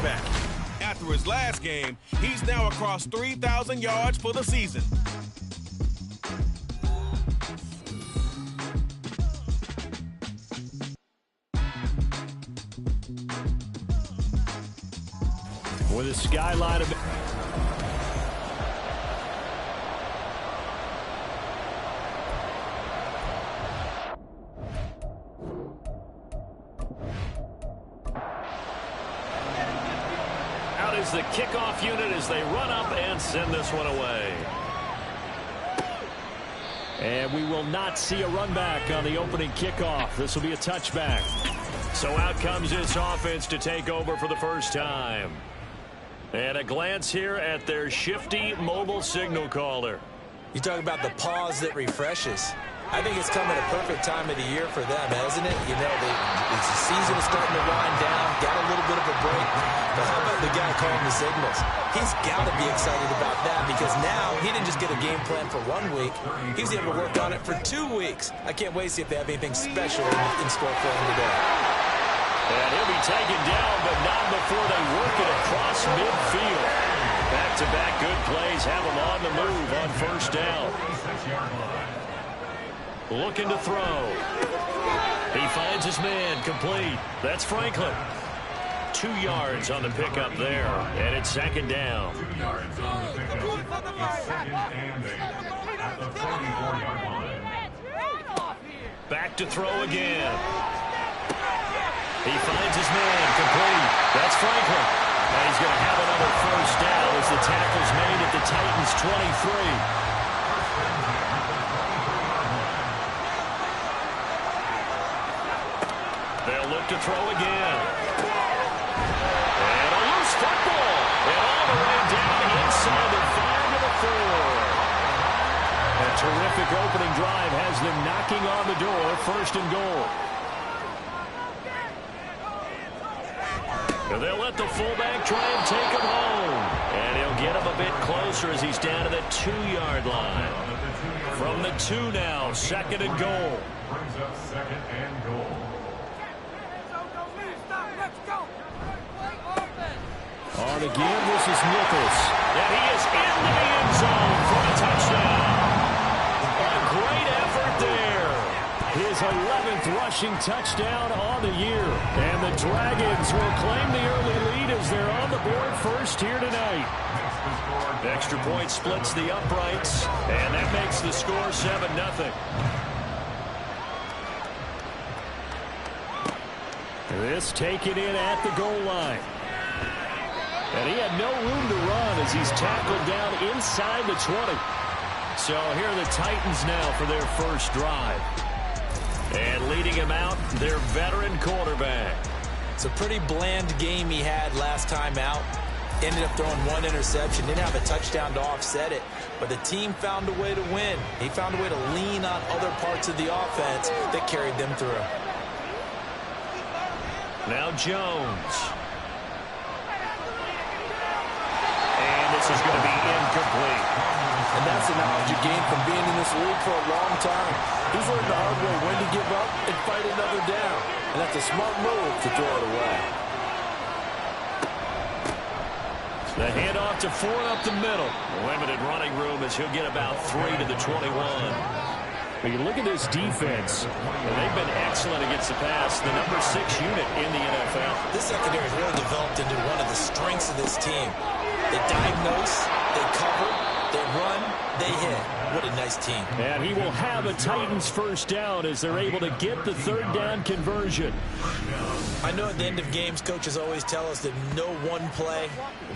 quarterback. After his last game, he's now across 3,000 yards for the season. With a skyline of... Out is the kickoff unit as they run up and send this one away. And we will not see a run back on the opening kickoff. This will be a touchback. So out comes this offense to take over for the first time. And a glance here at their shifty mobile signal caller. You talk about the pause that refreshes. I think it's coming a perfect time of the year for them, hasn't it? You know, the season is starting to wind down, got a little bit of a break. But how about the guy calling the signals? He's got to be excited about that because now he didn't just get a game plan for 1 week. He was able to work on it for 2 weeks. I can't wait to see if they have anything special in store for him today. And he'll be taken down, but not before they work it across midfield. Back-to-back good plays have him on the move on first down. Looking to throw. He finds his man complete. That's Franklin. 2 yards on the pickup there, and it's second down. 2 yards on the pickup. It's second and 8 at the 24-yard line. Back to throw again. He finds his man complete. That's Franklin. And he's going to have another first down as the tackle's made at the Titans' 23. They'll look to throw again. And a loose football. And all the way down inside the 5 to the 4. A terrific opening drive has them knocking on the door. First and goal. And they'll let the fullback try and take him home. And he'll get him a bit closer as he's down to the 2-yard line. From the 2 now, second and goal. Brings up second and goal. On again, this is Nichols. And he is into the end zone for a touchdown. A great effort there. His 11th rushing touchdown on the year. And the Dragons will claim the early lead as they're on the board first here tonight. Extra point splits the uprights. And that makes the score 7-0. This taken in at the goal line. And he had no room to run as he's tackled down inside the 20. So here are the Titans now for their first drive. And leading him out, their veteran quarterback. It's a pretty bland game he had last time out. Ended up throwing 1 interception. Didn't have a touchdown to offset it. But the team found a way to win. He found a way to lean on other parts of the offense that carried them through. Now Jones. And this is going to be incomplete. And that's the knowledge you gain from being in this league for a long time. He's learned the hard way when to give up and fight another down. And that's a smart move to throw it away. The handoff to Ford up the middle. Limited running room as he'll get about 3 to the 21. But you look at this defense, and they've been excellent against the pass, the number 6 unit in the NFL. This secondary has really developed into one of the strengths of this team. They diagnose, they cover, they run, they hit. What a nice team. And he will have a Titans first down as they're able to get the third down conversion. I know at the end of games, coaches always tell us that no one play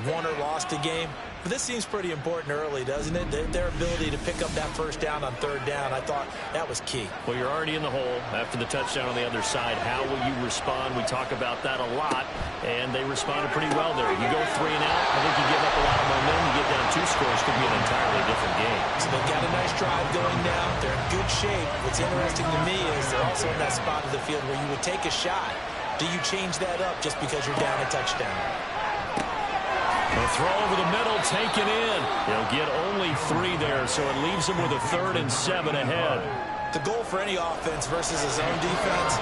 won or lost a game. But this seems pretty important early, doesn't it? Their ability to pick up that first down on third down, I thought that was key. Well, you're already in the hole after the touchdown on the other side. How will you respond? We talk about that a lot, and they responded pretty well there. You go 3 and out, I think you give up a lot of momentum. You get down 2 scores, could be an entirely different game. So they've got a nice drive going now. They're in good shape. What's interesting to me is they're also in that spot of the field where you would take a shot. Do you change that up just because you're down a touchdown? The throw over the middle, taken in. He'll get only 3 there, so it leaves him with a 3rd and 7 ahead. The goal for any offense versus his own defense,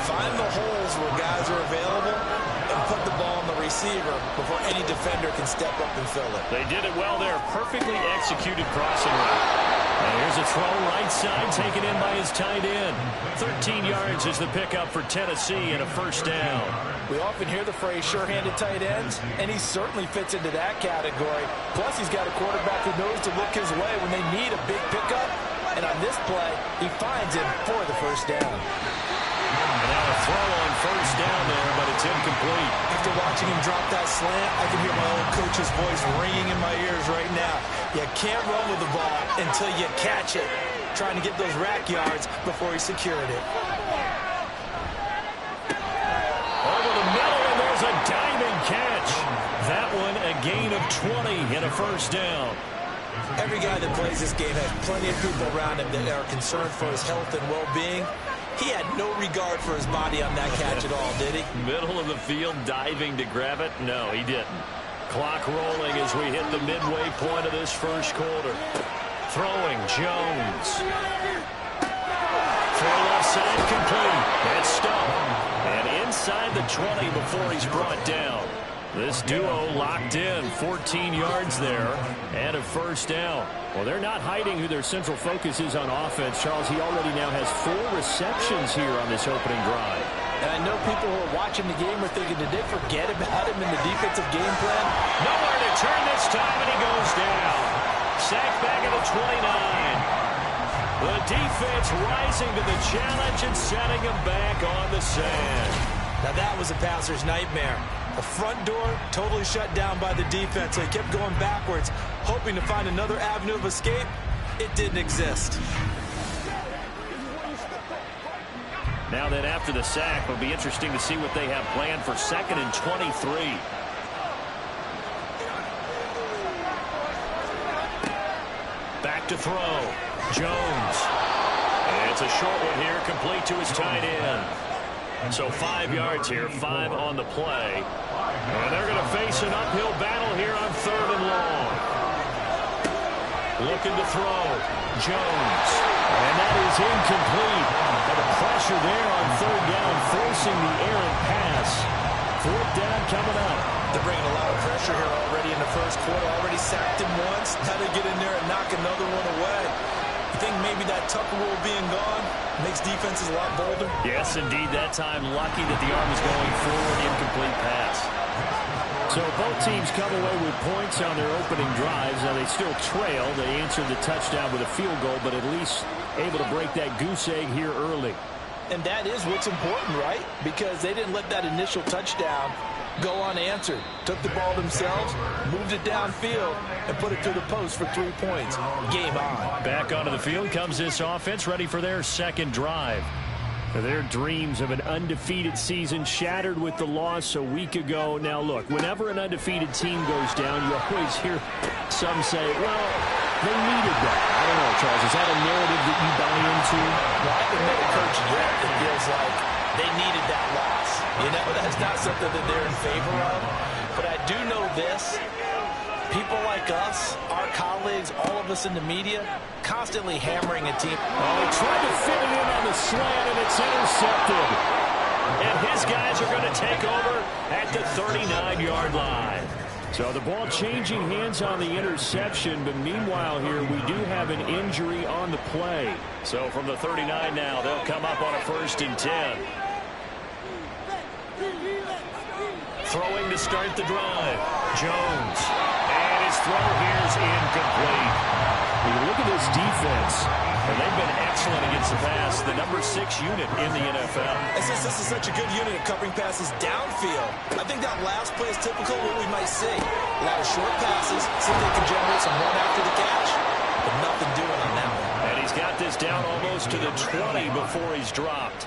find the holes where guys are available and put the ball on the receiver before any defender can step up and fill it. They did it well there. Perfectly executed crossing route. And here's a throw right side taken in by his tight end. 13 yards is the pickup for Tennessee and a first down. We often hear the phrase sure-handed tight ends, and he certainly fits into that category. Plus, he's got a quarterback who knows to look his way when they need a big pickup. And on this play, he finds him for the first down. Now a throw on first down there, but it's incomplete. After watching him drop that slant, I can hear my old coach's voice ringing in my ears right now. You can't run with the ball until you catch it. Trying to get those rack yards before he secured it. Over the middle, and there's a diving catch. That one a gain of 20 and a first down. Every guy that plays this game has plenty of people around him that are concerned for his health and well-being. He had no regard for his body on that catch at all, did he? Middle of the field, diving to grab it? No, he didn't. Clock rolling as we hit the midway point of this first quarter. Throwing, Jones. For left side, complete. That's stumped. And inside the 20 before he's brought down. This duo locked in, 14 yards there, and a first down. Well, they're not hiding who their central focus is on offense. Charles, he already now has 4 receptions here on this opening drive. And I know people who are watching the game are thinking, did they forget about him in the defensive game plan? Nowhere to turn this time, and he goes down. Sacked back at the 29. The defense rising to the challenge and setting him back on the sand. Now that was a passer's nightmare. The front door totally shut down by the defense, so he kept going backwards, hoping to find another avenue of escape. It didn't exist. Now then, after the sack, it'll be interesting to see what they have planned for 2nd and 23. Back to throw. Jones. And it's a short one here, complete to his tight end. So 5 yards here, 5 on the play. And they're going to face an uphill battle here on 3rd and long. Looking to throw. Jones. And that is incomplete. And the pressure there on 3rd down, forcing the errant pass. 4th down coming up. They're bringing a lot of pressure here already in the first quarter. Already sacked him once. Now they get in there and knock another one away. You think maybe that Tucker rule being gone makes defenses a lot bolder? Yes, indeed. That time, lucky that the arm was going forward, incomplete pass. So both teams come away with points on their opening drives. Now they still trail. They answered the touchdown with a field goal, but at least able to break that goose egg here early. And that is what's important, right? Because they didn't let that initial touchdown go unanswered. Took the ball themselves, moved it downfield, and put it to the post for 3 points. Game on. Back onto the field comes this offense, ready for their second drive. Their dreams of an undefeated season shattered with the loss a week ago. Now, look, whenever an undefeated team goes down, you always hear some say, well, they needed that. I don't know, Charles. Is that a narrative that you buy into? Well, I haven't met a coach yet that feels like they needed that loss. You know, that's not something that they're in favor of. But I do know this. People like us, our colleagues, all of us in the media, constantly hammering a team. Oh, he tried to fit it in on the slant, and it's intercepted. And his guys are going to take over at the 39-yard line. So the ball changing hands on the interception, but meanwhile here we do have an injury on the play. So from the 39 now, they'll come up on a 1st and 10. Throwing to start the drive. Jones. And his throw here is incomplete. When you look at this defense, and they've been excellent against the pass, the number 6 unit in the NFL. And since this is such a good unit of covering passes downfield, I think that last play is typical of what we might see. A lot of short passes, see if they can generate some run after the catch, but nothing doing on that one. And he's got this down almost to the 20 before he's dropped.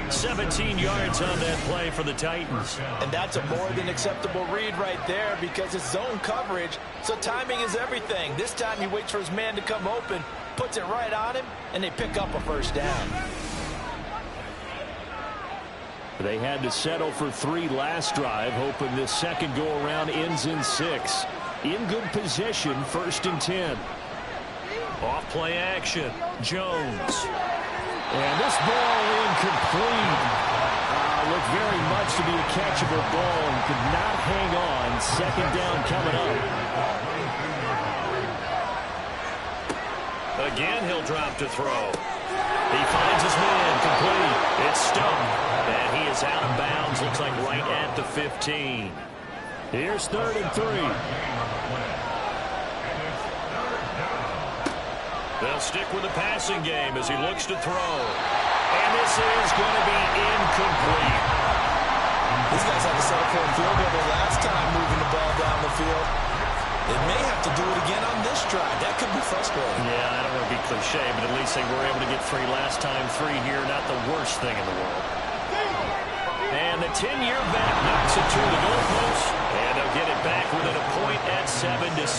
17 yards on that play for the Titans. And that's a more than acceptable read right there because it's zone coverage, so timing is everything. This time he waits for his man to come open, puts it right on him, and they pick up a 1st down. They had to settle for 3 last drive, hoping this second go-around ends in 6. In good position, 1st and 10. Off play action. Jones. And this ball incomplete. Looked very much to be a catchable ball and could not hang on. Second down coming up. Again, he'll drop to throw. He finds his man complete. It's stumped. And he is out of bounds. Looks like right at the 15. Here's 3rd and 3. They'll stick with the passing game as he looks to throw. And this is going to be incomplete. These guys had to settle for a field goal the last time moving the ball down the field. They may have to do it again on this drive. That could be frustrating. Yeah, I don't want to be cliche, but at least they were able to get 3 last time. 3 here, not the worst thing in the world. And the 10-year vet knocks it to the goalpost. And they'll get it back within a point at 7-6.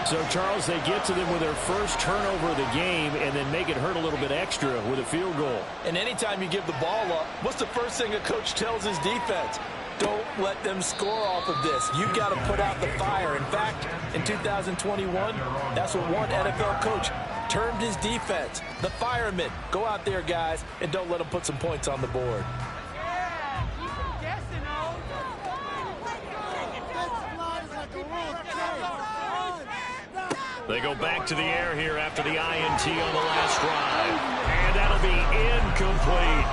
So, Charles, they get to them with their first turnover of the game and then make it hurt a little bit extra with a field goal. And anytime you give the ball up, what's the first thing a coach tells his defense? Don't let them score off of this. You've got to put out the fire. In fact, in 2021, that's what one NFL coach termed his defense. The firemen. Go out there, guys, and don't let them put some points on the board. They go back to the air here after the INT on the last drive. And that'll be incomplete.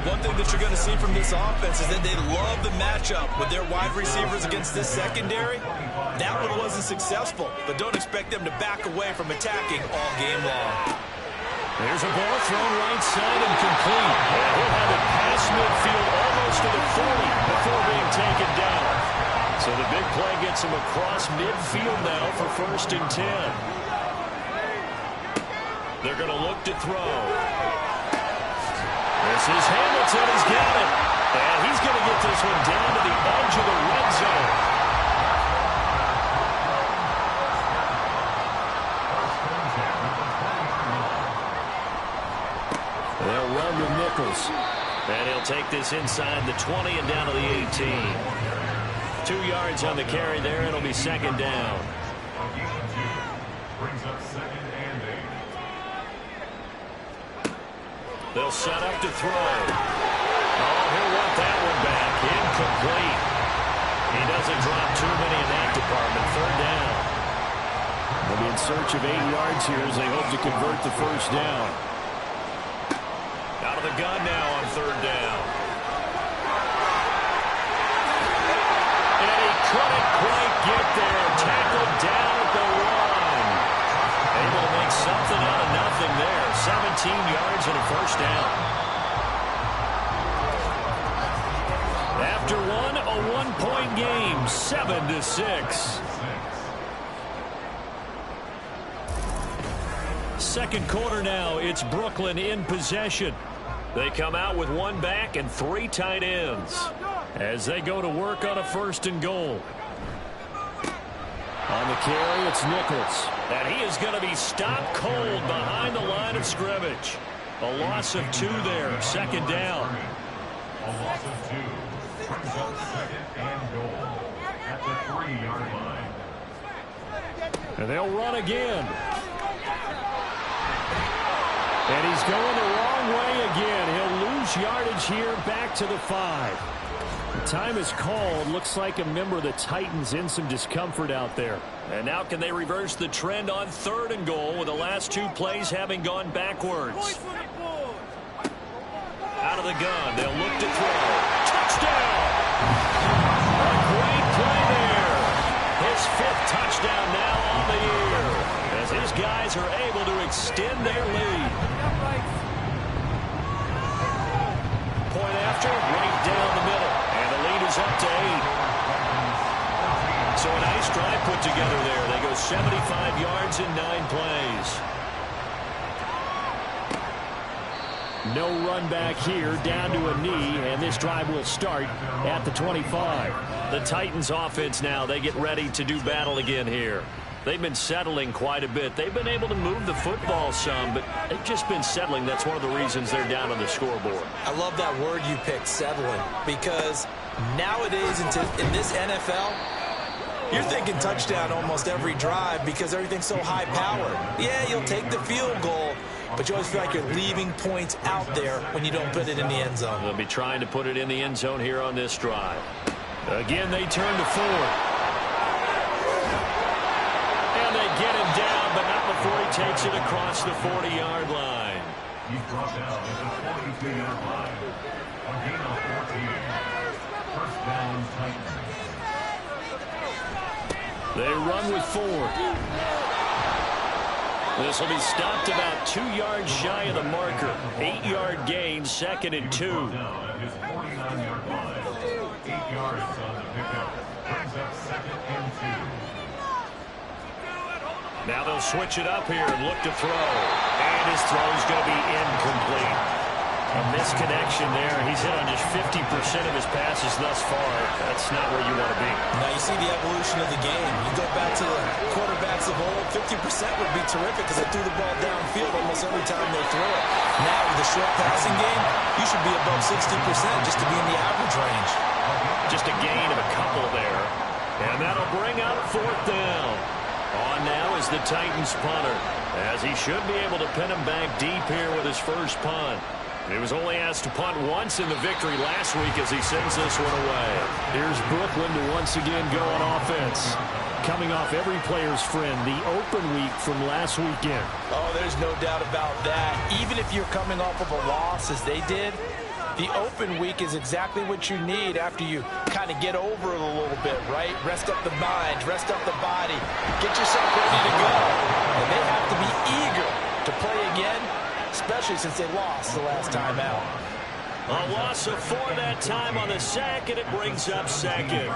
One thing that you're going to see from this offense is that they love the matchup with their wide receivers against this secondary. That one wasn't successful, but don't expect them to back away from attacking all game long. There's a ball thrown right side and complete. And he'll have it past midfield almost to the 40 before being taken down. So the big play gets him across midfield now for 1st and 10. They're going to look to throw. This is Hamilton. He's got it. And he's going to get this one down to the edge of the red zone. They'll run with Nichols. And he'll take this inside the 20 and down to the 18. 2 yards on the carry there. It'll be 2nd down. Brings up 2nd and 8. They'll set up to throw. Oh, he'll want that one back. Incomplete. He doesn't drop too many in that department. 3rd down. They'll be in search of 8 yards here as they hope to convert the 1st down. Out of the gun now on 3rd down. And he couldn't quite get there. Tackled down at the 1. Able to make something out of nothing there. 17 yards and a 1st down. After one, a 1-point game, 7-6. 2nd quarter now, it's Brooklyn in possession. They come out with 1 back and 3 tight ends as they go to work on a 1st and goal. On the carry, it's Nichols. And he is going to be stopped cold behind the line of scrimmage. A loss of 2 there. 2nd down. A loss of 2. Brings up 2nd and goal at the 3-yard line. And they'll run again. And he's going the wrong way again. He'll lose yardage here back to the 5. The time is called. Looks like a member of the Titans in some discomfort out there. And now can they reverse the trend on 3rd and goal with the last 2 plays having gone backwards? Out of the gun. They'll look to throw. Touchdown! A great play there. His 5th touchdown now on the year as his guys are able to extend their lead. Point after, right down the middle. And the lead is up to 8. So a nice drive put together there. They go 75 yards in 9 plays. No run back here, down to a knee, and this drive will start at the 25. The Titans offense now, they get ready to do battle again here. They've been settling quite a bit. They've been able to move the football some, but they've just been settling. That's one of the reasons they're down on the scoreboard. I love that word you picked, settling, because nowadays in this NFL, you're thinking touchdown almost every drive because everything's so high-powered. Yeah, you'll take the field goal, but you always feel like you're leaving points out there when you don't put it in the end zone. They'll be trying to put it in the end zone here on this drive. Again, they turn to Ford. And they get him down, but not before he takes it across the 40-yard line. He's brought down at the 42-yard line. A gain of 14. First down, Titans. They run with Ford. This will be stopped about 2 yards shy of the marker. 8-yard gain, 2nd and 2. Down at his 49-yard line. 8 yards on the pickup. Brings up 2nd and 2. Now they'll switch it up here and look to throw. And his throw is going to be incomplete. A misconnection there. He's hit on just 50% of his passes thus far. That's not where you want to be. Now you see the evolution of the game. You go back to the quarterbacks of old, 50% would be terrific because they threw the ball downfield almost every time they throw it. Now with the short passing game, you should be above 60% just to be in the average range. Just a gain of a couple there. And that'll bring up 4th down. On now is the Titans punter, as he should be able to pin him back deep here with his first punt. He was only asked to punt once in the victory last week as he sends this one away. Here's Brooklyn to once again go on offense. Coming off every player's friend, the open week from last weekend. Oh, there's no doubt about that. Even if you're coming off of a loss as they did, the open week is exactly what you need after you kind of get over it a little bit, right? Rest up the mind, rest up the body, get yourself ready to go. And they have to be eager to play again, especially since they lost the last time out. A loss of 4 that time on the sack, and it brings up 2nd.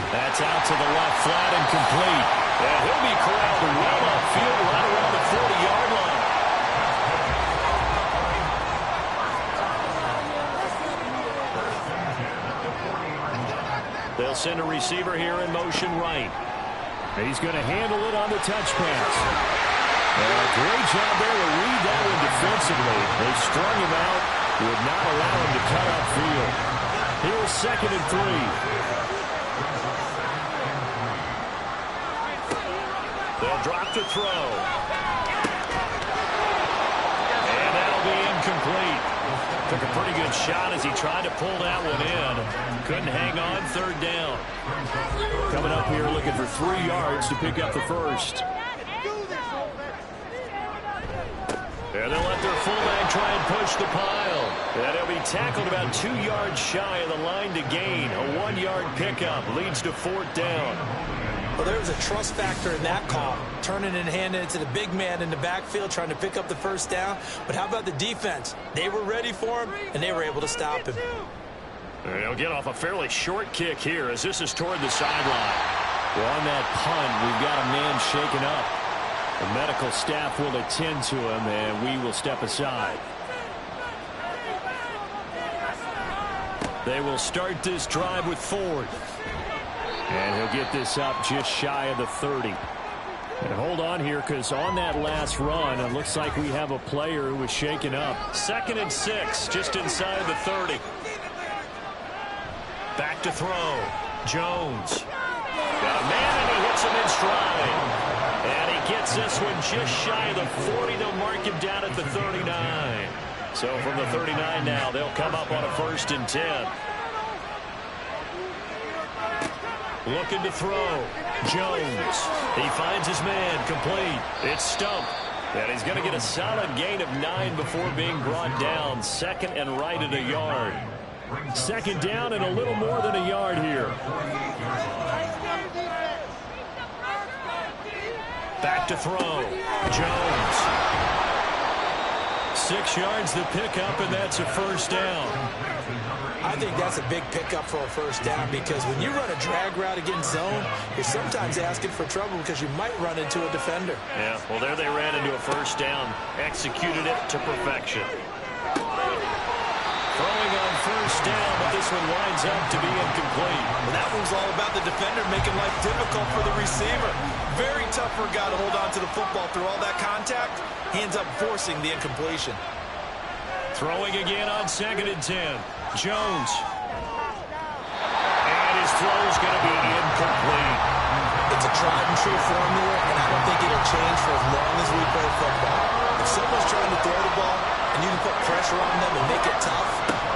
That's out to the left, flat and complete. And he'll be corralled well upfield right around the 40-yard line. They'll send a receiver here in motion right. He's going to handle it on the touch pass. And a great job there to read that one defensively. They strung him out, would not allow him to cut upfield. Here's 2nd and 3. They'll drop the throw. And that'll be incomplete. Took a pretty good shot as he tried to pull that one in. Couldn't hang on, 3rd down. Coming up here looking for 3 yards to pick up the first. And they'll let their fullback try and push the pile. And he'll be tackled about 2 yards shy of the line to gain. A 1-yard pickup leads to 4th down. Well, there's a trust factor in that call. Turning and handing it to the big man in the backfield, trying to pick up the first down. But how about the defense? They were ready for him, and they were able to stop him. They'll get off a fairly short kick here as this is toward the sideline. Well, on that punt, we've got a man shaken up. The medical staff will attend to him, and we will step aside. They will start this drive with Ford. And he'll get this up just shy of the 30. And hold on here, because on that last run, it looks like we have a player who was shaken up. 2nd and 6, just inside of the 30. Back to throw. Jones. Got a man, and he hits him in stride. And he gets this one just shy of the 40. They'll mark him down at the 39. So from the 39 now, they'll come up on a 1st and 10. Looking to throw. Jones. He finds his man. Complete. It's stumped. And he's going to get a solid gain of 9 before being brought down. 2nd and right at a yard. 2nd down and a little more than a yard here. Back to throw. Jones. 6 yards the pickup, and that's a 1st down. I think that's a big pickup for a 1st down because when you run a drag route against zone, you're sometimes asking for trouble because you might run into a defender. Yeah, well, there they ran into a 1st down. Executed it to perfection. Throwing on 1st down, but this one winds up to be incomplete. And that one's all about the defender making life difficult for the receiver. Very tough for a guy to hold on to the football through all that contact. He ends up forcing the incompletion. Throwing again on 2nd and 10. Jones. And his throw is going to be incomplete. It's a tried and true formula, and I don't think it'll change for as long as we play football. If someone's trying to throw the ball and you can put pressure on them and make it tough,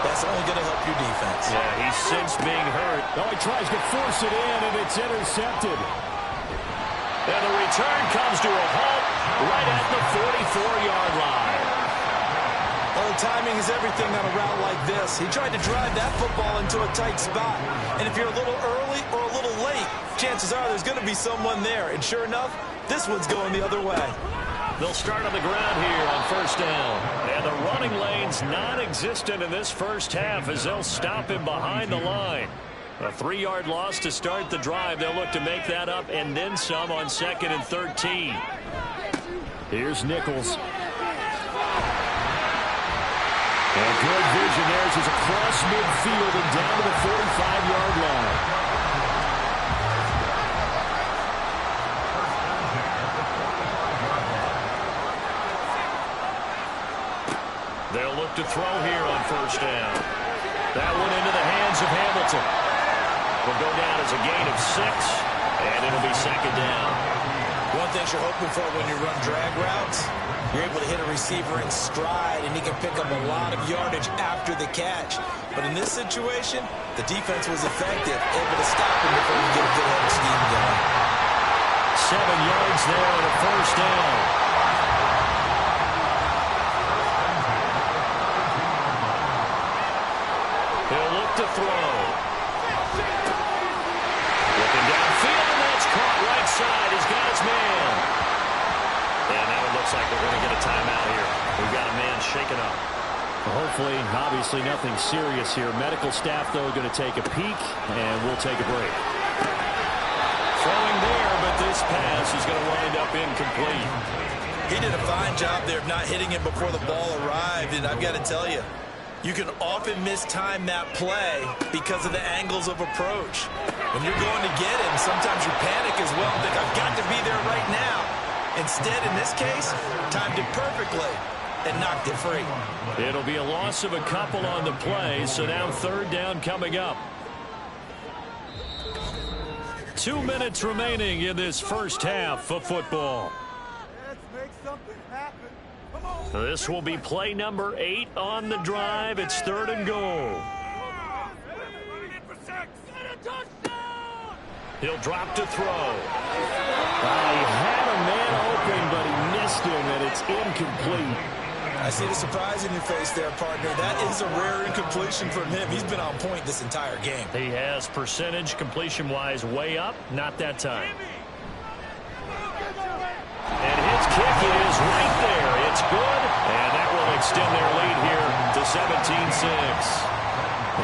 that's only going to help your defense. Yeah, he's since being hurt. Oh, he tries to force it in, and it's intercepted. And the return comes to a halt right at the 44-yard line. Well, timing is everything on a route like this. He tried to drive that football into a tight spot. And if you're a little early or a little late, chances are there's going to be someone there. And sure enough, this one's going the other way. They'll start on the ground here on first down. And the running lane's non-existent in this first half as they'll stop him behind the line. A 3-yard loss to start the drive. They'll look to make that up and then some on 2nd and 13. Here's Nichols. And good vision there as he's across midfield and down to the 45-yard line. They'll look to throw here on first down. That one into the hands of Hamilton. Will go down as a gain of 6, and it'll be 2nd down. One thing you're hoping for when you run drag routes, you're able to hit a receiver in stride, and he can pick up a lot of yardage after the catch. But in this situation, the defense was effective, able to stop him before he get a good head of steam going. 7 yards there on a first down. He'll look to throw. Looking downfield, and that's caught right side. He's got his man. And now it looks like we're going to get a timeout here. We've got a man shaken up. Well, hopefully, obviously nothing serious here. Medical staff, though, going to take a peek, and we'll take a break. Throwing there, but this pass is going to wind up incomplete. He did a fine job there of not hitting it before the ball arrived, and I've got to tell you, you can often mistime that play because of the angles of approach. When you're going to get him, sometimes you panic as well and think, I've got to be there right now. Instead, in this case, timed it perfectly and knocked it free. It'll be a loss of a couple on the play, so now 3rd down coming up. 2 minutes remaining in this first half of football. Let's make something happen. Come on. This will be play number 8 on the drive. It's 3rd and goal. He'll drop to throw. He had a man open, but he missed him, and it's incomplete. I see the surprise in your face there, partner. That is a rare incompletion from him. He's been on point this entire game. He has percentage completion-wise way up. Not that time. And his kick is right there. It's good, and that will extend their lead here to 17-6.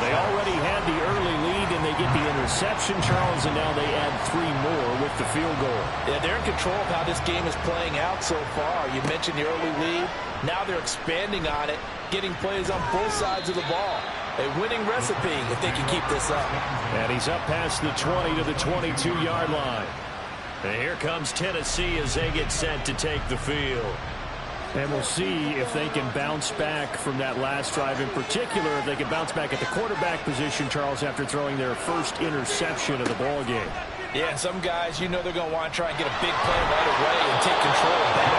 They already had the early lead, and they get the interception, Charles, and now they add 3 more with the field goal. Yeah, they're in control of how this game is playing out so far. You mentioned the early lead. Now they're expanding on it, getting plays on both sides of the ball. A winning recipe if they can keep this up. And he's up past the 20 to the 22-yard line. And here comes Tennessee as they get set to take the field. And we'll see if they can bounce back from that last drive. In particular, if they can bounce back at the quarterback position, Charles, after throwing their first interception of the ball game. Yeah, and some guys, you know they're going to want to try and get a big play right away and take control back.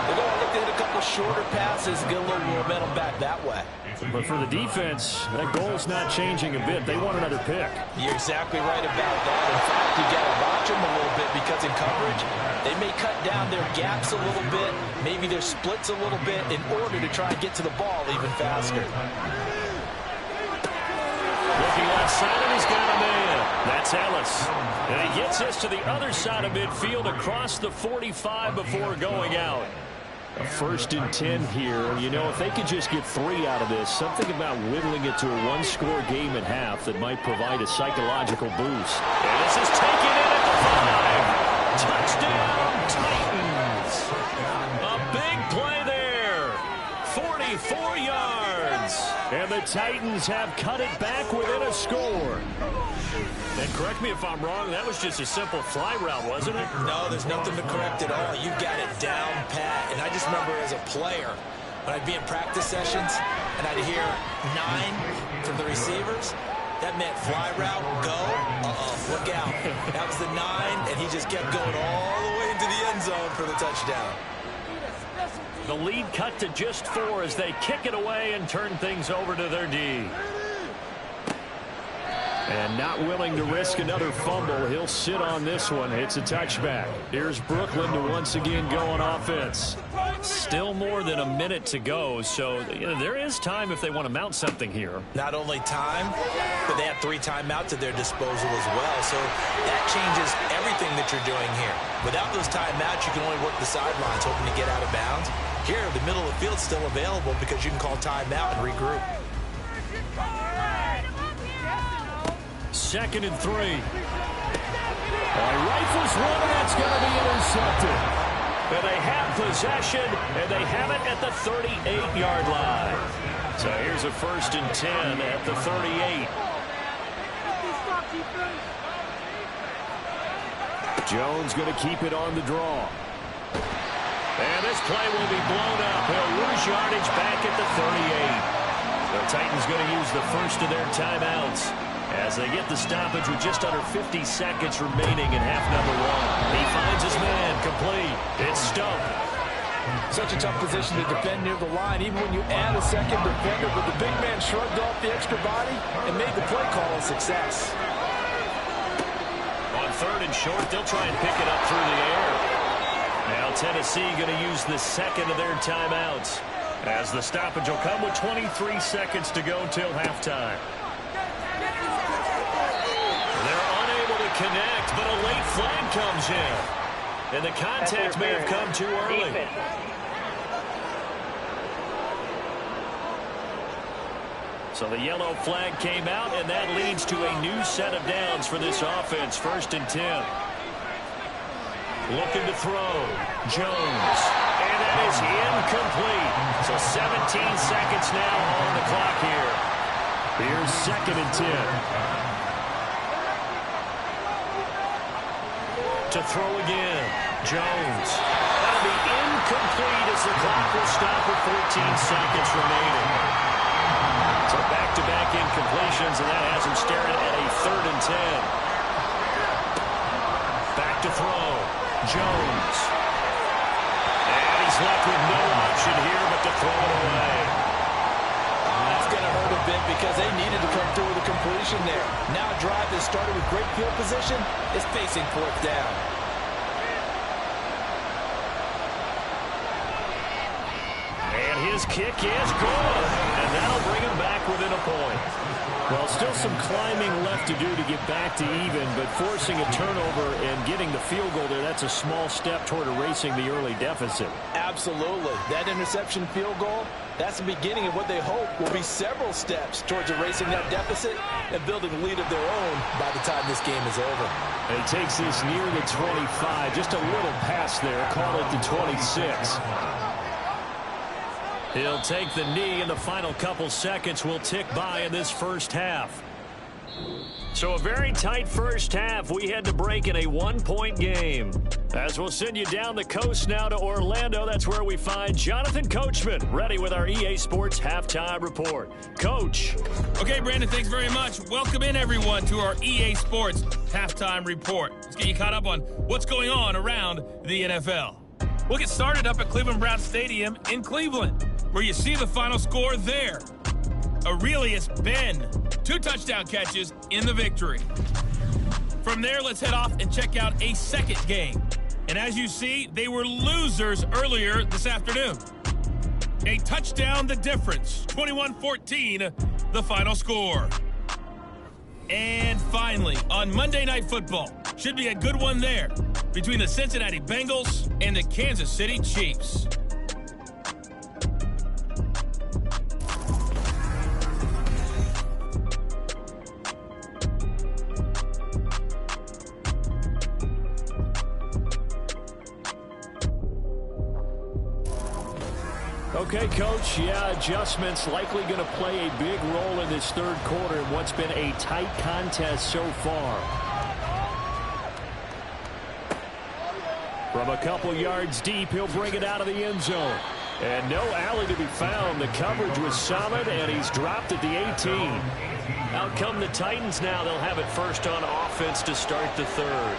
They're going to look to hit a couple shorter passes and get a little momentum back that way. But for the defense, that goal's not changing a bit. They want another pick. You're exactly right about that. In fact, you got to watch them a little bit because in coverage, they may cut down their gaps a little bit, maybe their splits a little bit in order to try and get to the ball even faster. Looking left side, and he's got a man. That's Ellis. And he gets this to the other side of midfield across the 45 before going out. A 1st and 10 here. You know, if they could just get 3 out of this, something about whittling it to a 1-score game at half that might provide a psychological boost. And this is taken in at the 5. Touchdown, Titans. A big play there. 44 yards. And the Titans have cut it back within a score. And correct me if I'm wrong, that was just a simple fly route, wasn't it? No, there's nothing to correct at all. You've got it down pat. And I just remember as a player, when I'd be in practice sessions and I'd hear 9 from the receivers, That meant fly route, go. Look out. That was the 9, and he just kept going all the way into the end zone for the touchdown. The lead cut to just 4 as they kick it away and turn things over to their D. And not willing to risk another fumble, he'll sit on this one. It's a touchback. Here's Brooklyn to once again go on offense. Still more than a minute to go, so there is time if they want to mount something here. Not only time, but they have 3 timeouts at their disposal as well. So that changes everything that you're doing here. Without those timeouts, you can only work the sidelines, hoping to get out of bounds. Here, the middle of the field's still available because you can call timeout and regroup. 2nd and 3. Rifles one, and that's going to be intercepted. And they have possession, and they have it at the 38-yard line. So here's a 1st and 10 at the 38. Jones going to keep it on the draw. And this play will be blown up. He'll lose yardage back at the 38. The Titans going to use the first of their timeouts as they get the stoppage with just under 50 seconds remaining in half number 1. He finds his man complete. It's Stump. Such a tough position to defend near the line, even when you add a second defender, but the big man shrugged off the extra body and made the play call a success. On 3rd and short, they'll try and pick it up through the air. Now Tennessee going to use the second of their timeouts as the stoppage will come with 23 seconds to go till halftime. They're unable to connect, but a late flag comes in. And the contact may have come too early. So the yellow flag came out, and that leads to a new set of downs for this offense. 1st and 10. Looking to throw. Jones. And that is incomplete. So 17 seconds now on the clock here. Here's 2nd and 10. To throw again. Jones. That'll be incomplete as the clock will stop with 14 seconds remaining. So back-to-back incompletions, and that has him staring at a 3rd and 10. Back to throw. Jones. And he's left with no option here but to throw it away. That's going to hurt a bit because they needed to come through with a completion there. Now a drive that started with great field position is facing 4th down. And his kick is good. And that'll bring him back within a point. Well, still some climbing left to do to get back to even, but forcing a turnover and getting the field goal there, that's a small step toward erasing the early deficit. Absolutely. That interception field goal, that's the beginning of what they hope will be several steps towards erasing that deficit and building a lead of their own by the time this game is over. And he takes this near the 25, just a little pass there, call it the 26. He'll take the knee, and the final couple seconds will tick by in this first half. So a very tight first half. We had to break in a 1-point game. As we'll send you down the coast now to Orlando, that's where we find Jonathan Coachman, ready with our EA Sports Halftime Report. Coach. Okay, Brandon, thanks very much. Welcome in, everyone, to our EA Sports Halftime Report. Let's get you caught up on what's going on around the NFL. We'll get started up at Cleveland Browns Stadium in Cleveland, where you see the final score there. Aurelius Ben, 2 touchdown catches in the victory. From there, let's head off and check out a second game. And as you see, they were losers earlier this afternoon. A touchdown the difference, 21-14, the final score. And finally, on Monday Night Football, should be a good one there, between the Cincinnati Bengals and the Kansas City Chiefs. Okay, Coach, adjustments likely going to play a big role in this third quarter in what's been a tight contest so far. From a couple yards deep, he'll bring it out of the end zone. And no alley to be found. The coverage was solid, and he's dropped at the 18. Out come the Titans now. They'll have it first on offense to start the third.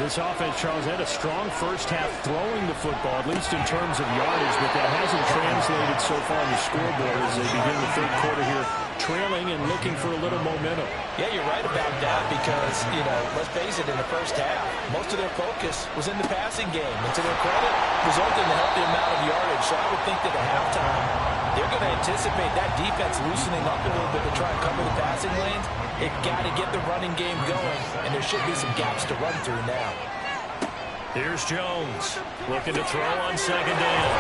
This offense, Charles, had a strong first half throwing the football, at least in terms of yardage, but that hasn't translated so far on the scoreboard as they begin the third quarter here, trailing and looking for a little momentum. Yeah, you're right about that because, let's face it, in the first half, most of their focus was in the passing game. And to their credit, resulted in a healthy amount of yardage. So I would think that at halftime, they're going to anticipate that defense loosening up a little bit to try and cover the passing lanes. They've got to get the running game going, and there should be some gaps to run through now. Here's Jones looking to throw on second down.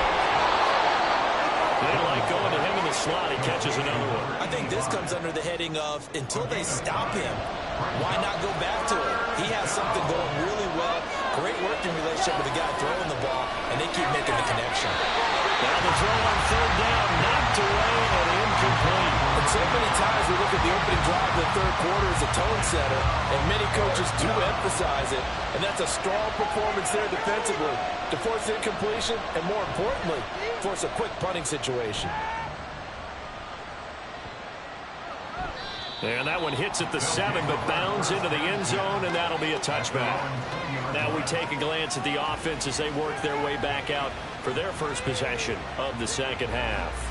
They like going to him in the slot. He catches another one. I think this comes under the heading of until they stop him, why not go back to it? He has something going really well. Great working relationship with the guy throwing the ball, and they keep making the connection. Now the throw on third down, knocked away and incomplete. And so many times we look at the opening drive of the third quarter as a tone setter, and many coaches do emphasize it, and that's a strong performance there defensively to force incompletion and, more importantly, force a quick punting situation. And that one hits at the 7, but bounds into the end zone, and that'll be a touchback. Now we take a glance at the offense as they work their way back out for their first possession of the second half.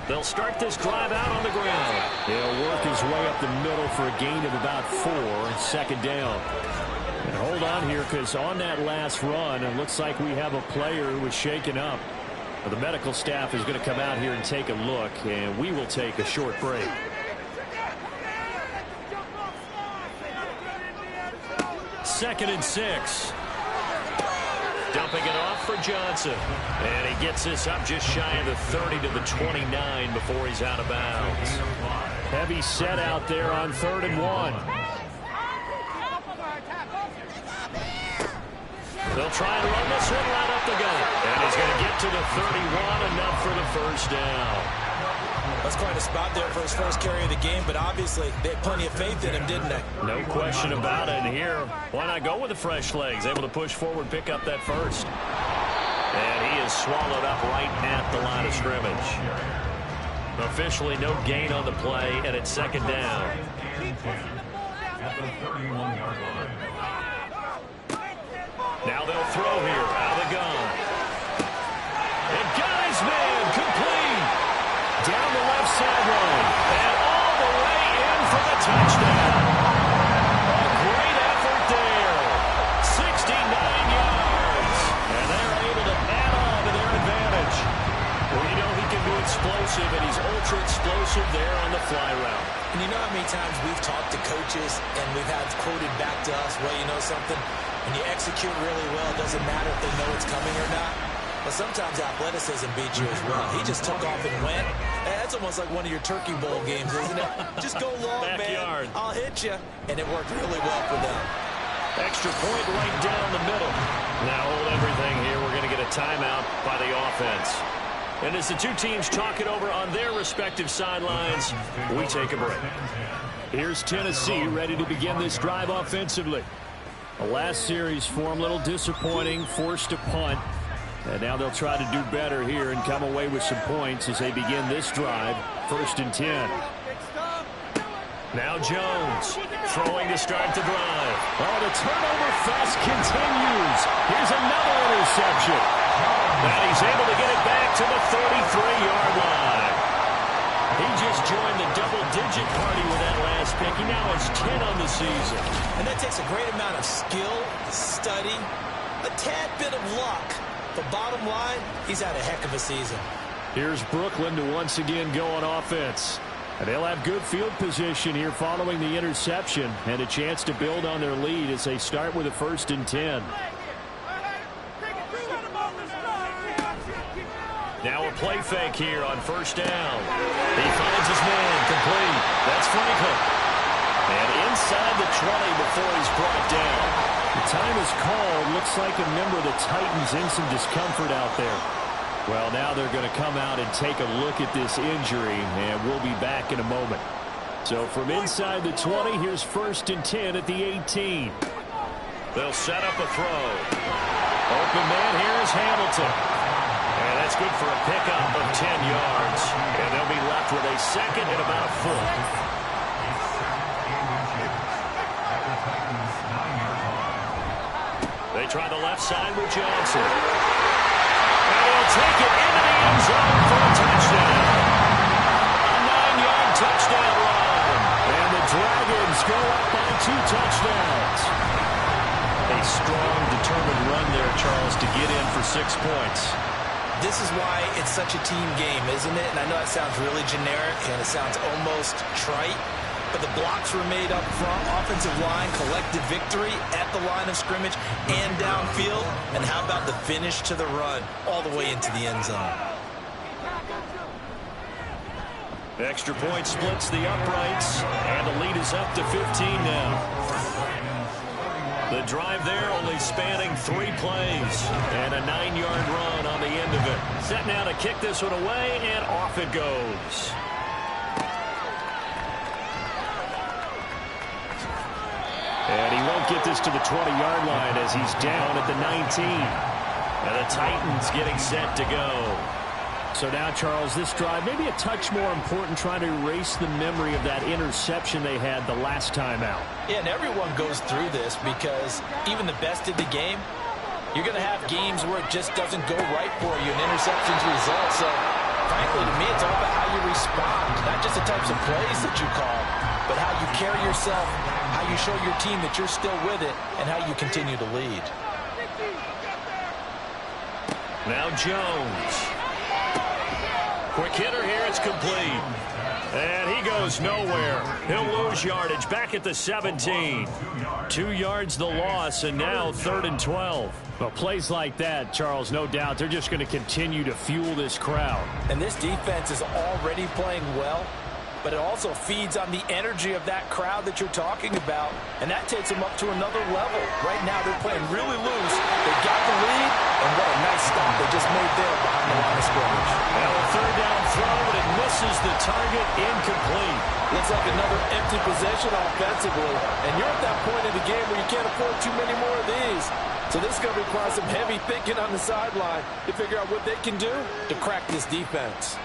They'll start this drive out on the ground. He'll work his way up the middle for a gain of about 4, second down. And hold on here, because on that last run, it looks like we have a player who was shaken up. The medical staff is going to come out here and take a look, and we will take a short break. Second and 6. Dumping it off for Johnson. And he gets this up just shy of the 30 to the 29 before he's out of bounds. Heavy set out there on 3rd and 1. They'll try and run this one right up the gut. And he's going to get to the 31, enough for the first down. That's quite a spot there for his first carry of the game, but obviously they had plenty of faith in him, didn't they? No question about it. And here, why not go with the fresh legs? Able to push forward, pick up that first. And he is swallowed up right at the line of scrimmage. Officially no gain on the play, and it's second down. At the 31-yard line. Now they'll throw here out of the gun. And got his man complete. Down the left sideline. And all the way in for the touchdown. A great effort there. 69 yards. And they're able to add on to their advantage. Well, he can be explosive, and he's ultra explosive there on the fly route. And you know how many times we've talked to coaches and we've had quoted back to us, well, you know something? When you execute really well, it doesn't matter if they know it's coming or not. But sometimes athleticism beats you as well. He just took off and went. That's almost like one of your Turkey Bowl games, isn't it? Just go long, Backyard. man. I'll hit you. And it worked really well for them. Extra point right down the middle. Now hold everything here. We're going to get a timeout by the offense. And as the two teams talk it over on their respective sidelines, we take a break. Here's Tennessee ready to begin this drive offensively. The last series for them, a little disappointing, forced to punt. And now they'll try to do better here and come away with some points as they begin this drive, 1st and 10. Now Jones throwing to start the drive. Oh, the turnover fest continues. Here's another interception. And he's able to get it back to the 33-yard line. He just joined the double-digit party with that last pick. He now has 10 on the season. And that takes a great amount of skill, study, a tad bit of luck. But bottom line, he's had a heck of a season. Here's Brooklyn to once again go on offense. And they'll have good field position here following the interception and a chance to build on their lead as they start with a 1st and 10. Now a play fake here on 1st down. He finds his man complete. That's Franklin. And inside the 20 before he's brought down. The time is called. Looks like a member of the Titans in some discomfort out there. Well, now they're going to come out and take a look at this injury, and we'll be back in a moment. So from inside the 20, here's 1st and 10 at the 18. They'll set up a throw. Open man here is Hamilton. And that's good for a pickup of 10 yards. And they'll be left with a second and about a foot. They try the left side with Johnson. And he'll take it into the end zone for a touchdown. A 9-yard touchdown run. And the Dragons go up by 2 touchdowns. A strong, determined run there, Charles, to get in for 6 points. This is why it's such a team game, isn't it? And I know that sounds really generic and it sounds almost trite, but the blocks were made up front. Offensive line, collective victory at the line of scrimmage and downfield. And how about the finish to the run all the way into the end zone? Extra point splits the uprights, and the lead is up to 15 now. The drive there only spanning 3 plays, and a 9-yard run on the end of it. Set now to kick this one away, and off it goes. And he won't get this to the 20-yard line as he's down at the 19. And the Titans getting set to go. So now, Charles, this drive maybe a touch more important, trying to erase the memory of that interception they had the last time out. Yeah, and everyone goes through this because even the best in the game, you're going to have games where it just doesn't go right for you, and interceptions result. So, frankly, to me, it's all about how you respond, not just the types of plays that you call, but how you carry yourself, how you show your team that you're still with it, and how you continue to lead. Now Jones. Quick hitter here, it's complete. And he goes nowhere. He'll lose yardage back at the 17. 2 yards the loss, and now 3rd and 12. Well, plays like that, Charles, no doubt, they're just going to continue to fuel this crowd. And this defense is already playing well, but it also feeds on the energy of that crowd that you're talking about, and that takes them up to another level. Right now, they're playing really loose. They got the lead, and what a nice stop they just made there behind the line of scrimmage. Now a 3rd down throw, but it misses the target, incomplete. Looks like another empty possession offensively, and you're at that point in the game where you can't afford too many more of these. So this is going to require some heavy thinking on the sideline to figure out what they can do to crack this defense.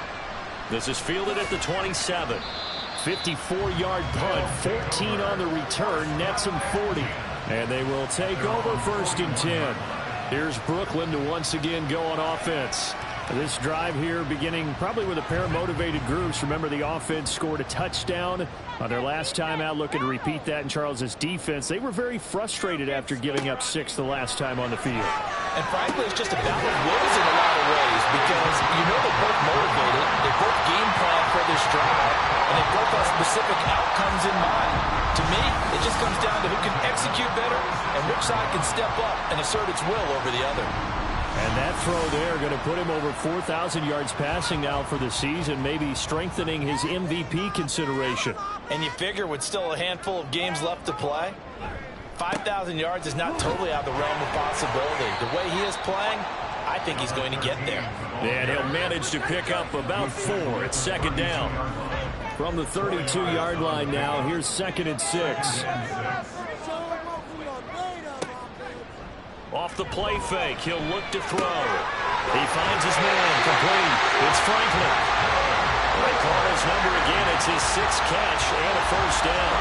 This is fielded at the 27. 54-yard punt, 14 on the return, nets him 40. And they will take over 1st and 10. Here's Brooklyn to once again go on offense. This drive here beginning probably with a pair of motivated groups. Remember, the offense scored a touchdown on their last time out. Looking to repeat that in Charles's defense. They were very frustrated after giving up 6 the last time on the field. And frankly, it's just a battle of wills in a lot of ways because you know they're both motivated. They both game plan for this drive, and they both have specific outcomes in mind. To me, it just comes down to who can execute better and which side can step up and assert its will over the other. And that throw there going to put him over 4,000 yards passing now for the season, maybe strengthening his MVP consideration. And you figure with still a handful of games left to play, 5,000 yards is not totally out of the realm of possibility. The way he is playing, I think he's going to get there. And he'll manage to pick up about 4 at 2nd down. From the 32-yard line now, here's 2nd and 6. Off the play fake, he'll look to throw. He finds his man, complete. It's Franklin. They call his number again. It's his 6th catch and a 1st down.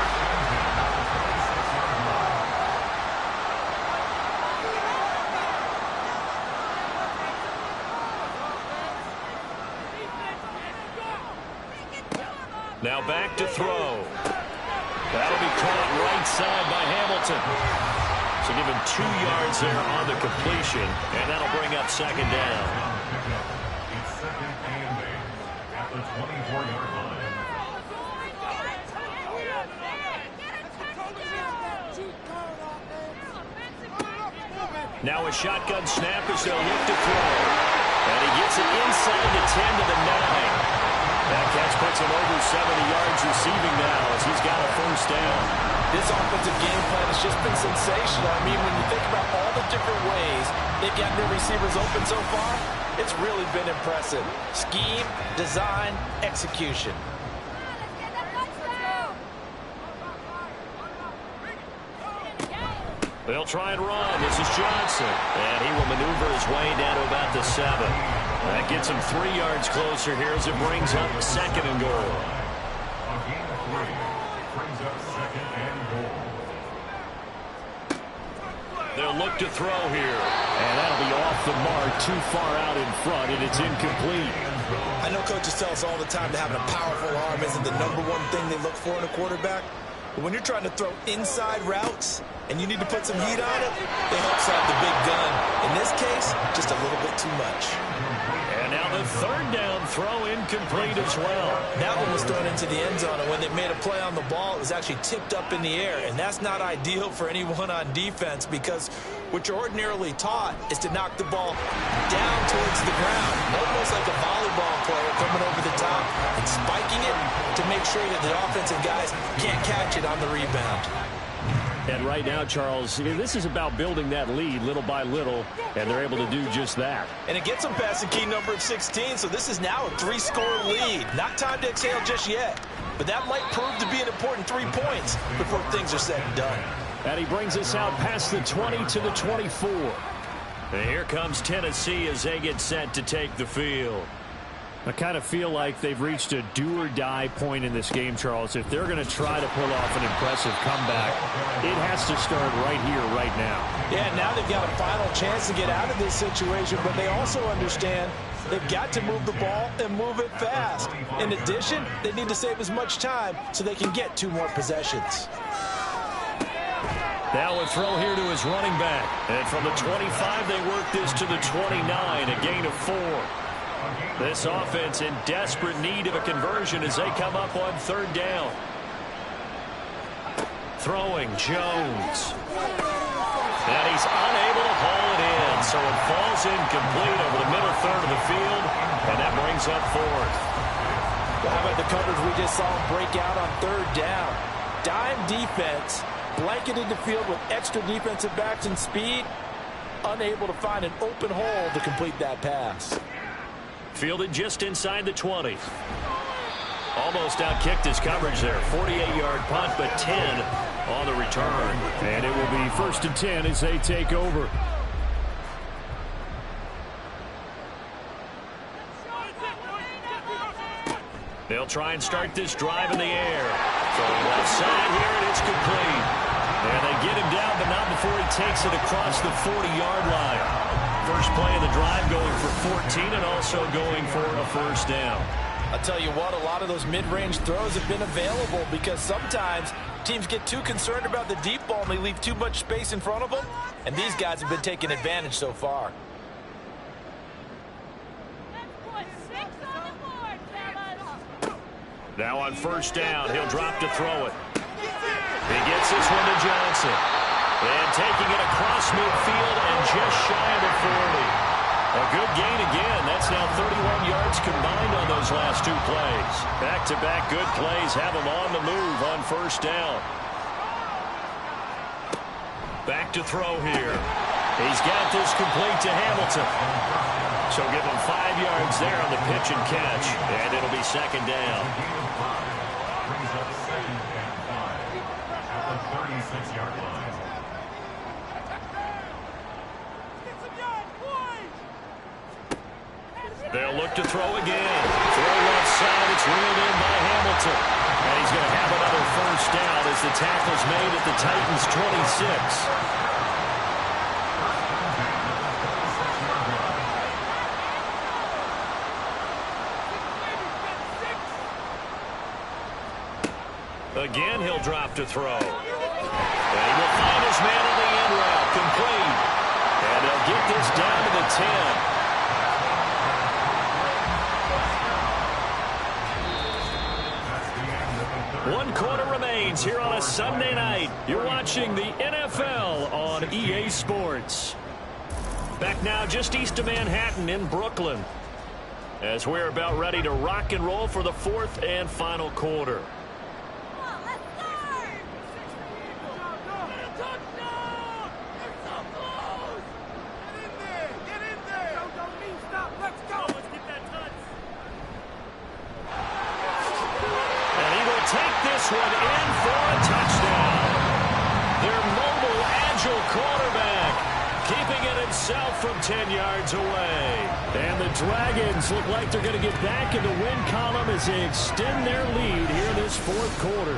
Now back to throw. That'll be caught right side by Hamilton. So give him 2 yards there on the completion, and that'll bring up 2nd down. It's 2nd and 8 at the 24-yard line. Now a shotgun snap as they'll look to throw. And he gets it inside the 10 to the 9. That catch puts him over 70 yards receiving now as he's got a 1st down. This offensive game plan has just been sensational. I mean, when you think about all the different ways they've gotten their receivers open so far, it's really been impressive. Scheme, design, execution. They'll try and run. This is Johnson. And he will maneuver his way down to about the 7. That gets him 3 yards closer here as it brings up 2nd and goal. A gain of 3 brings up 2nd and goal. They'll look to throw here. And that'll be off the mark, too far out in front, and it's incomplete. I know coaches tell us all the time that having a powerful arm isn't the #1 thing they look for in a quarterback. But when you're trying to throw inside routes and you need to put some heat on it, it helps out the big gun. In this case, just a little bit too much. And now the 3rd down throw incomplete as well. That one was thrown into the end zone, and when they made a play on the ball, it was actually tipped up in the air. And that's not ideal for anyone on defense because what you're ordinarily taught is to knock the ball down towards the ground, almost like a volleyball player coming over the top and spiking it to make sure that the offensive guys can't catch it on the rebound. And right now, Charles, this is about building that lead little by little, and they're able to do just that. And it gets them past the key number of 16, so this is now a 3-score lead. Not time to exhale just yet, but that might prove to be an important 3 points before things are said and done. And he brings us out past the 20 to the 24. And here comes Tennessee as they get set to take the field. I kind of feel like they've reached a do-or-die point in this game, Charles. If they're going to try to pull off an impressive comeback, it has to start right here, right now. Yeah, now they've got a final chance to get out of this situation, but they also understand they've got to move the ball and move it fast. In addition, they need to save as much time so they can get 2 more possessions. Now a throw here to his running back. And from the 25, they work this to the 29, a gain of 4. This offense in desperate need of a conversion as they come up on 3rd down. Throwing Jones. And he's unable to haul it in, so it falls incomplete over the middle third of the field, and that brings up 4th. Well, how about the coverage we just saw him break out on 3rd down? Dime defense, blanketed the field with extra defensive backs and speed, unable to find an open hole to complete that pass. Fielded just inside the 20. Almost outkicked his coverage there. 48-yard punt, but 10 on the return. And it will be 1st and 10 as they take over. They'll try and start this drive in the air. Throwing left side here, and it's complete. And they get him down, but not before he takes it across the 40-yard line. First play of the drive going for 14 and also going for a 1st down. I'll tell you what, a lot of those mid-range throws have been available because sometimes teams get too concerned about the deep ball and they leave too much space in front of them, and these guys have been taking advantage so far. Now on 1st down, he'll drop to throw it. He gets this one to Johnson. And taking it across midfield and just shy of the 40. A good gain again. That's now 31 yards combined on those last 2 plays. Back-to-back good plays have him on the move on 1st down. Back to throw here. He's got this complete to Hamilton. So give him 5 yards there on the pitch and catch. And it'll be 2nd down. Brings up 2nd and 5 at the 36-yard line. They'll look to throw again. Throw left side. It's reeled in by Hamilton. And he's going to have another 1st down as the tackle's made at the Titans' 26. Again, he'll drop to throw. And he will find his man on the end route. Complete. And they'll get this down to the 10. 1 quarter remains here on a Sunday night. You're watching the NFL on EA Sports. Back now just east of Manhattan in Brooklyn, as we're about ready to rock and roll for the 4th and final quarter. One in for a touchdown. Their mobile, agile quarterback keeping it in himself from 10 yards away. And the Dragons look like they're going to get back in the win column as they extend their lead here in this fourth quarter.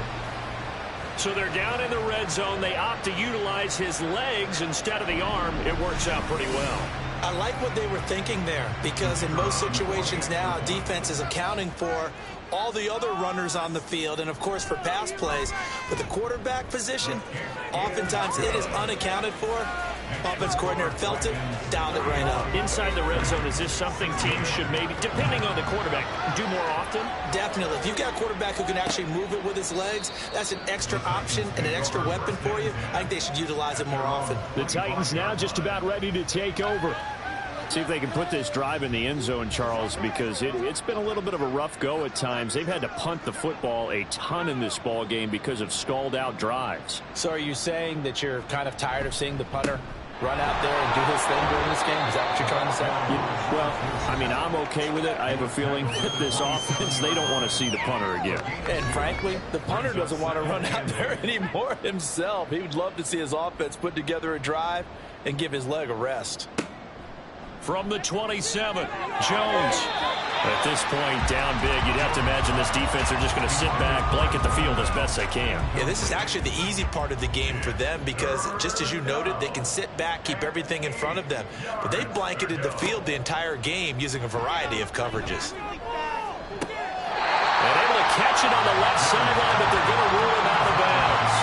So they're down in the red zone. They opt to utilize his legs instead of the arm. It works out pretty well. I like what they were thinking there, because in most situations now, defense is accounting for all the other runners on the field and, of course, for pass plays. But the quarterback position, oftentimes it is unaccounted for. Offense coordinator felt it, dialed it right up. Inside the red zone, is this something teams should maybe, depending on the quarterback, do more often? Definitely. If you've got a quarterback who can actually move it with his legs, that's an extra option and an extra weapon for you. I think they should utilize it more often. The Titans now just about ready to take over. See if they can put this drive in the end zone, Charles, because it's been a little bit of a rough go at times. They've had to punt the football a ton in this ball game because of stalled-out drives. So are you saying that you're kind of tired of seeing the punter run out there and do his thing during this game? Is that what you're trying to say? Well, I mean, I'm okay with it. I have a feeling that this offense, they don't want to see the punter again. And frankly, the punter doesn't want to run out there anymore himself. He would love to see his offense put together a drive and give his leg a rest. From the 27, Jones. At this point, down big, you'd have to imagine this defense are just going to sit back, blanket the field as best they can. Yeah, this is actually the easy part of the game for them because, just as you noted, they can sit back, keep everything in front of them. But they blanketed the field the entire game using a variety of coverages. And able to catch it on the left sideline, but they're going to rule him out of bounds.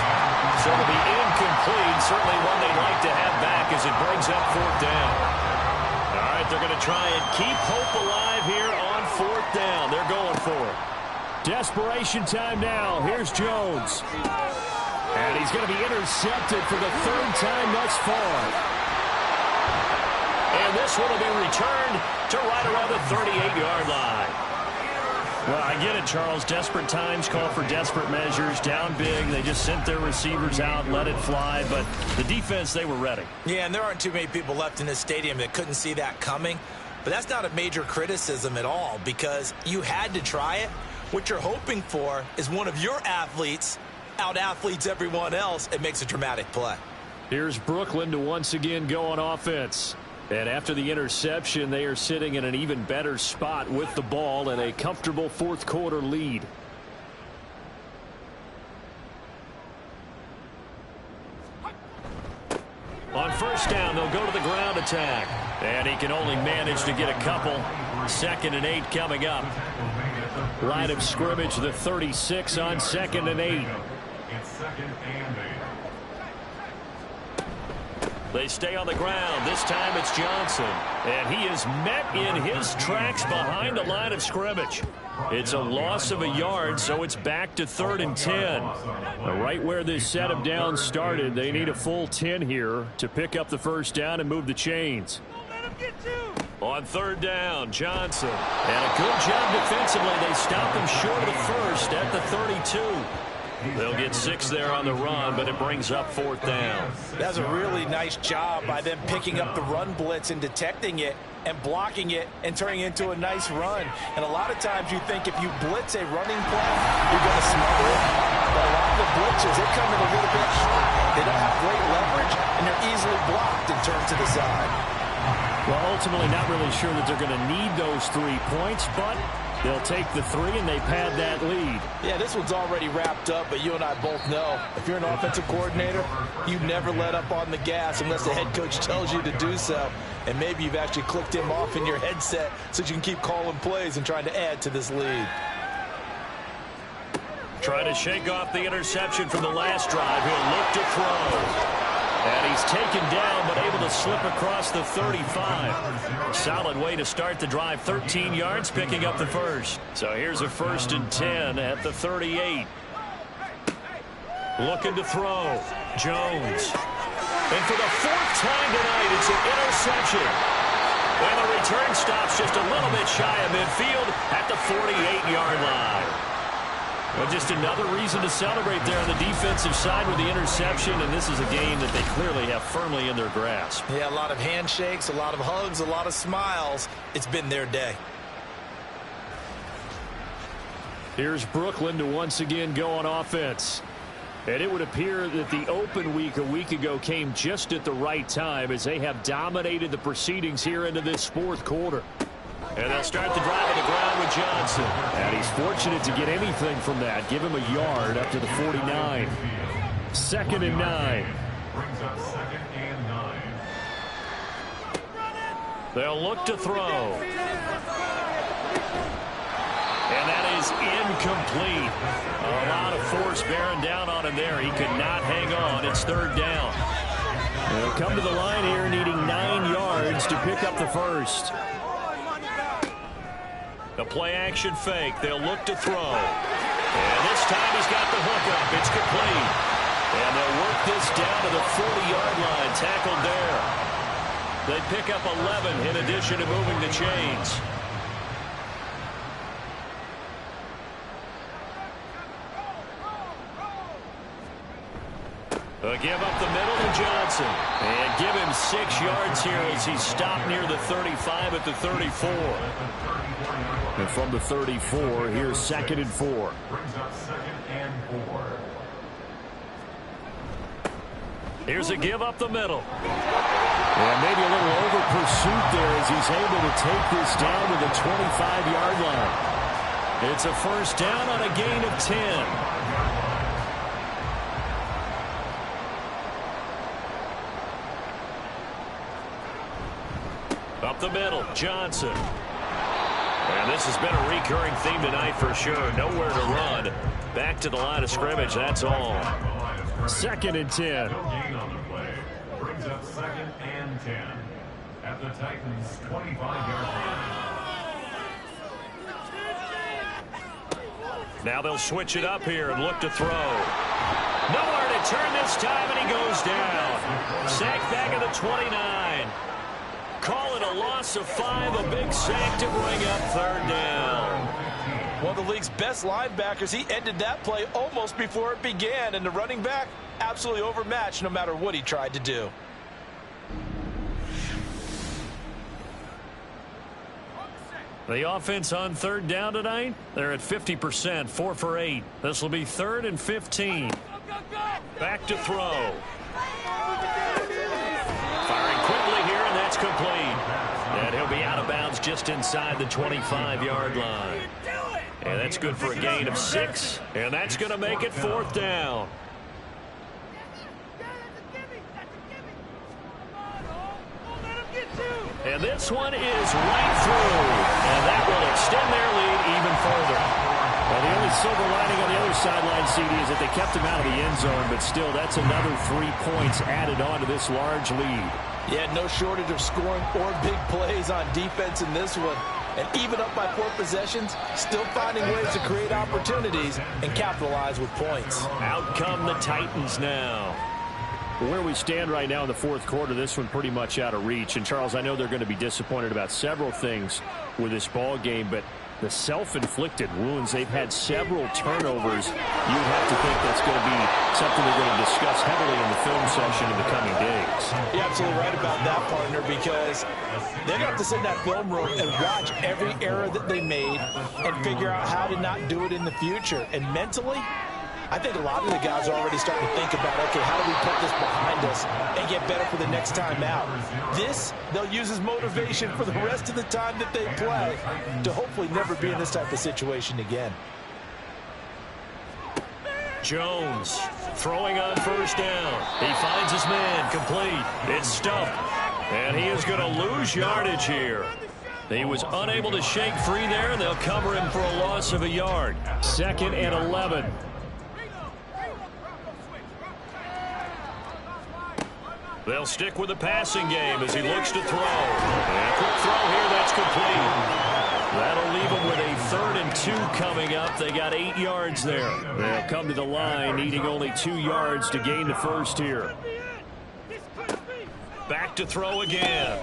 So it'll be incomplete, certainly one they'd like to have back as it brings up fourth down. All right, they're going to try and keep hope alive here on fourth down. They're going for it. Desperation time now. Here's Jones. And he's going to be intercepted for the third time thus far. And this one will be returned to right around the 38-yard line. Well, I get it, Charles. Desperate times call for desperate measures. Down big, they just sent their receivers out, let it fly. But the defense, they were ready. Yeah, and there aren't too many people left in this stadium that couldn't see that coming. But that's not a major criticism at all because you had to try it. What you're hoping for is one of your athletes out-athletes everyone else and makes a dramatic play. Here's Brooklyn to once again go on offense. And after the interception, they are sitting in an even better spot with the ball and a comfortable fourth quarter lead. On first down, they'll go to the ground attack. And he can only manage to get a couple. 2nd and 8 coming up. Line of scrimmage, the 36 on 2nd and 8. It's 2nd and 8. They stay on the ground. This time it's Johnson. And he is met in his tracks behind the line of scrimmage. It's a loss of a yard, so it's back to 3rd and 10. Right where this set of downs started, they need a full 10 here to pick up the first down and move the chains. On 3rd down, Johnson. And a good job defensively. They stop him short of the first at the 32. They'll get 6 there on the run, but it brings up 4th down. That's a really nice job by them picking up the run blitz and detecting it and blocking it and turning it into a nice run. And a lot of times you think if you blitz a running play, you're going to smother it. But a lot of the blitzes, they come in a little bit hot. They don't have great leverage, and they're easily blocked and turned to the side. Well, ultimately not really sure that they're going to need those 3 points, but they'll take the 3 and they pad that lead. Yeah, this one's already wrapped up, but you and I both know if you're an offensive coordinator, you never let up on the gas unless the head coach tells you to do so. And maybe you've actually clicked him off in your headset so you can keep calling plays and trying to add to this lead. Trying to shake off the interception from the last drive. He'll look to throw. And he's taken down, but able to slip across the 35. Solid way to start the drive. 13 yards, picking up the first. So here's a 1st and 10 at the 38. Looking to throw. Jones. And for the 4th time tonight, it's an interception. And the return stops just a little bit shy of midfield at the 48-yard line. Well, just another reason to celebrate there on the defensive side with the interception, and this is a game that they clearly have firmly in their grasp. Yeah, a lot of handshakes, a lot of hugs, a lot of smiles. It's been their day. Here's Brooklyn to once again go on offense. And it would appear that the open week a week ago came just at the right time as they have dominated the proceedings here into this fourth quarter. And they'll start the drive on the ground with Johnson. And he's fortunate to get anything from that. Give him a yard up to the 49. 2nd and 9. Brings up 2nd and 9. They'll look to throw. And that is incomplete. A lot of force bearing down on him there. He could not hang on. It's 3rd down. They'll come to the line here needing 9 yards to pick up the first. The play-action fake. They'll look to throw. And this time he's got the hook up. It's complete. And they'll work this down to the 40-yard line. Tackled there. They pick up 11 in addition to moving the chains. Give up the middle to Johnson. And give him 6 yards here as he stopped near the 35 at the 34. And from the 34, here's 2nd and 4. Brings up 2nd and 4. Here's a give up the middle. And maybe a little over pursuit there as he's able to take this down to the 25-yard line. It's a first down on a gain of 10. Up the middle, Johnson. And this has been a recurring theme tonight for sure. Nowhere to run. Back to the line of scrimmage, that's all. 2nd and 10. No gain on the play. Brings up 2nd and 10. At the Titans' 25-yard line. Now they'll switch it up here and look to throw. Nowhere to turn this time, and he goes down. Sacked back at the 29. Call it a loss of 5, a big sack to bring up 3rd down. One of the league's best linebackers, he ended that play almost before it began, and the running back absolutely overmatched no matter what he tried to do. The offense on 3rd down tonight, they're at 50%, 4 for 8. This will be 3rd and 15. Back to throw. Firing quickly here, and that's complete. And he'll be out of bounds just inside the 25-yard line. And that's good for a gain of 6. And that's going to make it 4th down. And this one is right through. And that will extend their lead even further. Well, the only silver lining on the other sideline, CD, is that they kept him out of the end zone, but still, that's another 3 points added on to this large lead. Yeah, no shortage of scoring or big plays on defense in this one. And even up by 4 possessions, still finding ways to create opportunities and capitalize with points. Out come the Titans now. Where we stand right now in the 4th quarter, this one pretty much out of reach. And, Charles, I know they're going to be disappointed about several things with this ball game, but the self-inflicted wounds, they've had several turnovers. You would have to think that's going to be something they're going to discuss heavily in the film session in the coming days. You're absolutely right about that, partner, because they're going to have to sit in that film room and watch every error that they made and figure out how to not do it in the future. And mentally, I think a lot of the guys are already starting to think about, okay, how do we put this behind us and get better for the next time out? This, they'll use as motivation for the rest of the time that they play to hopefully never be in this type of situation again. Jones throwing on 1st down. He finds his man, complete. It's stuffed. And he is going to lose yardage here. He was unable to shake free there, and they'll cover him for a loss of a yard. 2nd and 11. They'll stick with the passing game as he looks to throw. And a quick throw here, that's complete. That'll leave them with a 3rd and 2 coming up. They got 8 yards there. They'll come to the line, needing only 2 yards to gain the first here. Back to throw again.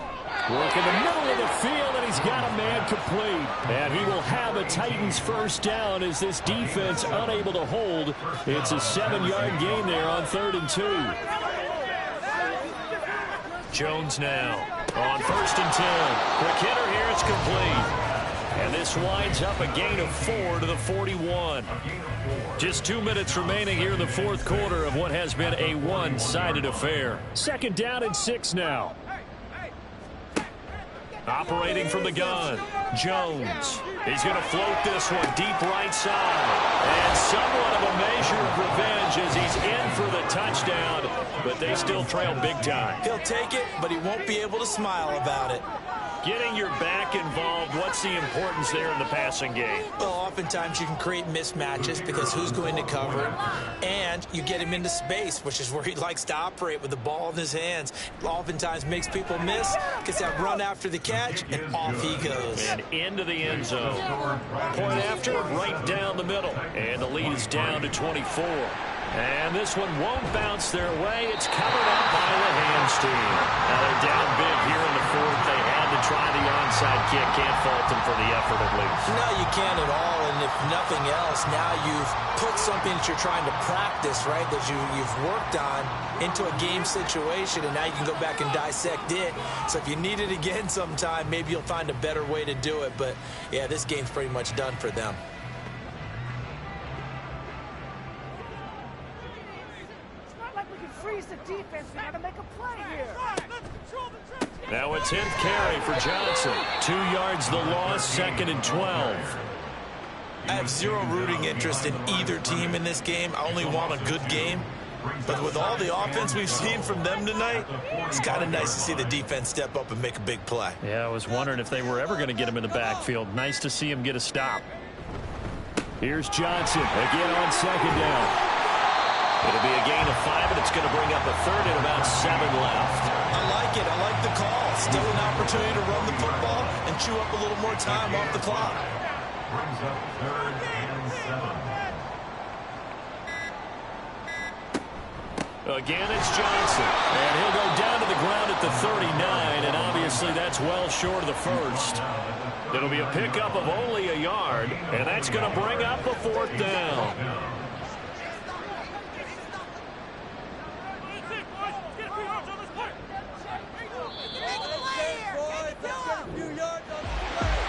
Work in the middle of the field, and he's got a man complete. And he will have a Titans first down as this defense unable to hold. It's a 7-yard gain there on 3rd and 2. Jones now on 1st and 10. Quick hitter here, it's complete. And this winds up a gain of 4 to the 41. Just 2 minutes remaining here in the fourth quarter of what has been a one-sided affair. Second down and 6 now. Operating from the gun, Jones. He's going to float this one deep right side. And somewhat of a measure of revenge as he's in for the touchdown, but they still trail big time. He'll take it, but he won't be able to smile about it. Getting your back involved, what's the importance there in the passing game? Well, oftentimes you can create mismatches because who's going to cover him, and you get him into space, which is where he likes to operate with the ball in his hands. Oftentimes makes people miss, gets that run after the catch, and off he goes. And into the end zone. Point after, right down the middle. And the lead is down to 24. And this one won't bounce their way. It's covered up by the Hams team. Now they're down big here in the fourth. They had to try the onside kick. Can't fault them for the effort at least. No, you can't at all. And if nothing else, now you've put something that you're trying to practice, right, that you've worked on into a game situation, and now you can go back and dissect it. So if you need it again sometime, maybe you'll find a better way to do it. But, yeah, this game's pretty much done for them. Freeze the defense. We gotta make a play here. Now a 10th carry for Johnson. 2 yards the loss, 2nd and 12. I have zero rooting interest in either team in this game. I only want a good game. But with all the offense we've seen from them tonight, it's kind of nice to see the defense step up and make a big play. Yeah, I was wondering if they were ever going to get him in the backfield. Nice to see him get a stop. Here's Johnson again on 2nd down. It'll be a gain of 5, and it's going to bring up a 3rd and about 7 left. I like it. I like the call. Still an opportunity to run the football and chew up a little more time off the clock. Brings up 3rd and 7. Again, it's Johnson. And he'll go down to the ground at the 39, and obviously that's well short of the first. It'll be a pickup of only a yard, and that's going to bring up a 4th down.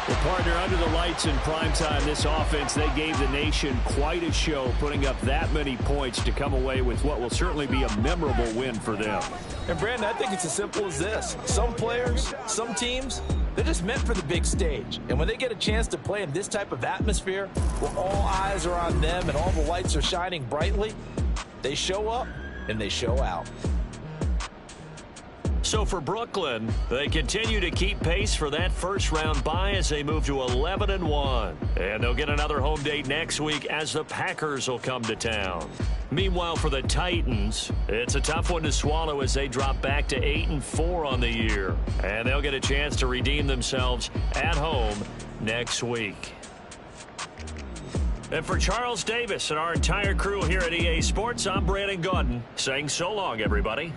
Well, partner, under the lights in primetime, this offense, they gave the nation quite a show, putting up that many points to come away with what will certainly be a memorable win for them. And, Brandon, I think it's as simple as this. Some players, some teams, they're just meant for the big stage. And when they get a chance to play in this type of atmosphere, where all eyes are on them and all the lights are shining brightly, they show up and they show out. So for Brooklyn, they continue to keep pace for that first-round bye as they move to 11-1. And they'll get another home date next week as the Packers will come to town. Meanwhile, for the Titans, it's a tough one to swallow as they drop back to 8-4 on the year. And they'll get a chance to redeem themselves at home next week. And for Charles Davis and our entire crew here at EA Sports, I'm Brandon Gaudin saying so long, everybody.